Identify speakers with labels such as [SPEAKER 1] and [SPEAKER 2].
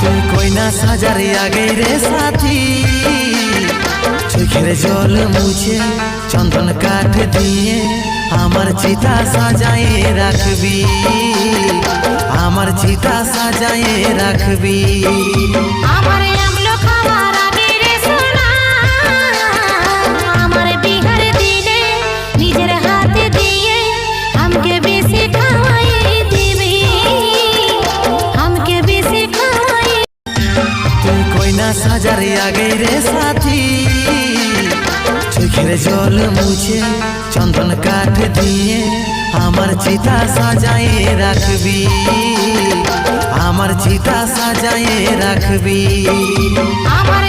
[SPEAKER 1] তুই কইনা সাজার আগে রে সাথী, চোখের জল মুছে চন্দন কাঠ দিয়ে আমার চিতা সাজায়ে রাখবি, আমার চিতা সাজায়ে রাখবি।
[SPEAKER 2] আমার আমলো খাওয়ার আগে রে সোনা, আমার বিহার দিনে নিজের হাতে দিয়ে আমাকে বেশি খাওয়াই দিবি, আমাকে বেশি খাওয়াই।
[SPEAKER 1] তুই কইনা সাজার আগে রে সাথী, চোখের জল মুছে চন্দন কাঠ দিয়ে আমার চিতা সাজায়ে রাখবি, আমার চিতা সাজায়ে রাখবি।
[SPEAKER 2] আমার